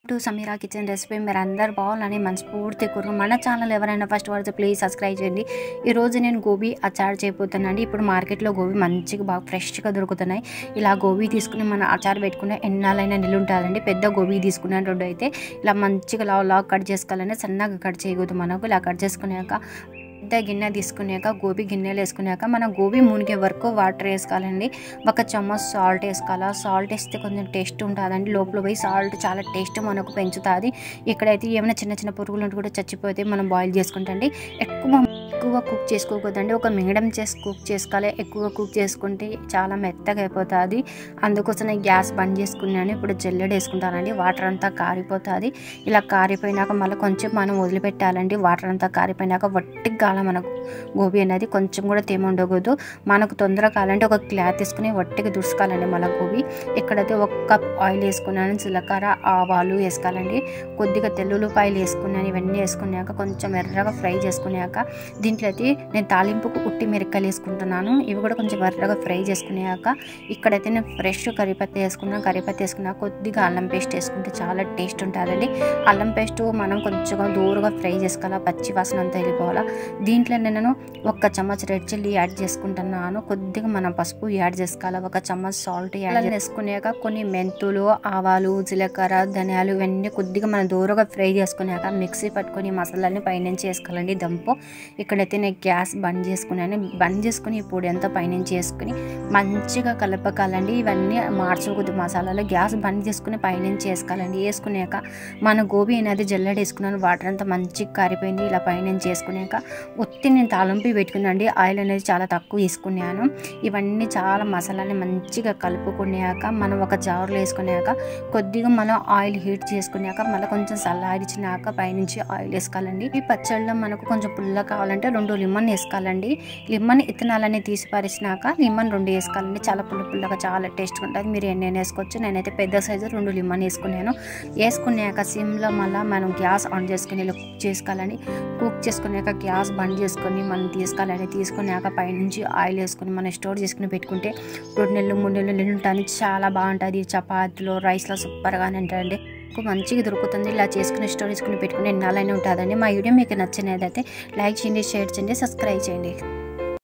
To Sameera kitchen recipe మీరు అందరు బాగున్నారని మనస్ఫూర్తి కోరు మన ఛానల్ ఎవరైనా ఫస్ట్ వాడితే ప్లీజ్ సబ్స్క్రైబ్ చేయండి. ఈరోజు నేను గోబీ అచార్ చేయబోతున్నానండి. ఇప్పుడు మార్కెట్లో గోబీ మంచిగా బాగా ఫ్రెష్గా దొరుకుతున్నాయి. ఇలా గోబీ తీసుకుని మన అచార్ పెట్టుకునే ఎన్నాళ్ళైనా నిల్లు ఉంటుందండి. పెద్ద గోబీ తీసుకునేటప్పుడు అయితే ఇలా మంచిగా లాగ్ కట్ చేసుకోవాలని, సన్నగా కట్ చేయకూడదు. మనకు ఇలా కట్ చేసుకున్నాక పెద్ద గిన్నె తీసుకున్నాక గోబీ గిన్నెలు వేసుకున్నాక మనం గోబీ మునిగే వరకు వాటర్ వేసుకోవాలండి. ఒక చెమ్మచ్ సాల్ట్ వేసుకోవాలి. సాల్ట్ వేస్తే కొంచెం టేస్ట్ ఉంటుందండి. లోపల పోయి సాల్ట్ చాలా టేస్ట్ మనకు పెంచుతుంది. ఇక్కడైతే ఏమైనా చిన్న చిన్న పురుగులు ఉంటే కూడా చచ్చిపోతే మనం బాయిల్ చేసుకుంటండి. ఎక్కువ కుక్ చేసుకోకూడదండి. ఒక మీడియం చేసి కుక్ చేసుకోవాలి. ఎక్కువ కుక్ చేసుకుంటే చాలా మెత్తగా అయిపోతుంది. అందుకోసం నేను గ్యాస్ బంద్ చేసుకున్నాను. ఇప్పుడు జల్లెడ వేసుకుంటానండి. వాటర్ అంతా కారిపోతుంది. ఇలా కారిపోయినాక మళ్ళీ కొంచెం మనం వదిలిపెట్టాలండి. వాటర్ అంతా కారిపోయినాక వట్టికి కాల మనకు గోబీ అనేది కొంచెం కూడా తేమ ఉండకూడదు. మనకు తొందరగా కావాలంటే ఒక క్లాత్ తీసుకుని వట్టికి దుడుచుకోవాలండి. మళ్ళీ గోబీ ఇక్కడైతే 1 కప్ ఆయిల్ వేసుకున్నాను. జీలకర్ర ఆవాలు వేసుకోవాలండి. కొద్దిగా తెల్లుల్లిపాయలు వేసుకున్నాను. ఇవన్నీ వేసుకున్నాక కొంచెం ఎర్రగా ఫ్రై చేసుకున్నాక దీంట్లో అయితే నేను తాలింపుకు ఉట్టి మిరపకాయలు వేసుకుంటున్నాను. ఇవి కూడా కొంచెం ఎర్రగా ఫ్రై చేసుకున్నాక ఇక్కడైతే నేను ఫ్రెష్ కరివేపాకు వేసుకున్నాను. కరివేపాకు వేసుకున్నాక కొద్దిగా అల్లం పేస్ట్ వేసుకుంటే చాలా టేస్ట్ ఉంటుందండి. అల్లం పేస్ట్ మనం కొంచెం దూరగా ఫ్రై చేసుకోవాలి. పచ్చి వాసన అంతా వెళ్ళిపోవాలి. దీంట్లో నేను 1 చెమ్మచ్ రెడ్ చిల్లీ యాడ్ చేసుకుంటున్నాను. కొద్దిగా మనం పసుపు యాడ్ చేసుకోవాలి. 1 చెమ్మచ్ సాల్ట్ యాడ్ చేసుకున్నాక కొన్ని మెంతులు, ఆవాలు, జీలకర్ర, ధనియాలు ఇవన్నీ కొద్దిగా మనం దూరగా ఫ్రై చేసుకున్నాక మిక్సీ పట్టుకొని మసాలాని పైనుంచి వేసుకోవాలండి. దంపు ఇక్కడైతే నేను గ్యాస్ బంద్ చేసుకున్నాను. బంద్ చేసుకుని ఈ పొడి అంతా పైనుంచి వేసుకుని మంచిగా కలపకాలండి. ఇవన్నీ మార్చుకోద్దు మసాలాలు. గ్యాస్ బంద్ చేసుకుని పైనుంచి వేసుకోవాలండి. వేసుకున్నాక మన గోబీ అనేది జల్లెడ వేసుకున్నాను. వాటర్ అంతా మంచిగా కారిపోయింది. ఇలా పైనుంచి వేసుకున్నాక ఒత్తి నేను తాలింపు పెట్టుకున్నాండి. ఆయిల్ అనేది చాలా తక్కువ వేసుకున్నాను. ఇవన్నీ చాలా మసాలాని మంచిగా కలుపుకున్నాక మనం ఒక జార్లో వేసుకున్నాక కొద్దిగా మనం ఆయిల్ హీట్ చేసుకున్నాక మళ్ళీ కొంచెం చల్లారించినాక పైనుంచి ఆయిల్ వేసుకోవాలండి. ఈ పచ్చళ్ళలో మనకు కొంచెం పుల్ల కావాలంటే 2 లెమన్ వేసుకోవాలండి. లెమన్ ఇత్తనాలన్నీ తీసి పరిచినాక లెమన్ 2 వేసుకోవాలండి. చాలా పుల్లగా చాలా టేస్ట్గా ఉంటుంది. మీరు ఎన్నైనా వేసుకోవచ్చు. నేనైతే పెద్ద సైజు 2 లెమన్ వేసుకున్నాను. వేసుకున్నాక సిమ్లో మళ్ళీ మనం గ్యాస్ ఆన్ చేసుకుని ఇలా కుక్ చేసుకోవాలండి. కుక్ చేసుకున్నాక గ్యాస్ బంద్ చేసుకొని మనం తీసుకోవాలండి. తీసుకున్నాక పైనుంచి ఆయిల్ వేసుకొని మనం స్టోర్ చేసుకుని పెట్టుకుంటే 2 నెలలు 3 నెలలు నిల్వ ఉంటుంది. చాలా బాగుంటుంది. చపాతీలో రైస్లో సూపర్గానే ఉంటుంది. మంచిగా దొరుకుతుంది. ఇలా చేసుకుని స్టోర్ చేసుకుని పెట్టుకుని ఎన్నాళ్ళైనా ఉంటుందండి. మా వీడియో మీకు నచ్చినదైతే లైక్ చేయండి, షేర్ చేయండి, సబ్స్క్రైబ్ చేయండి.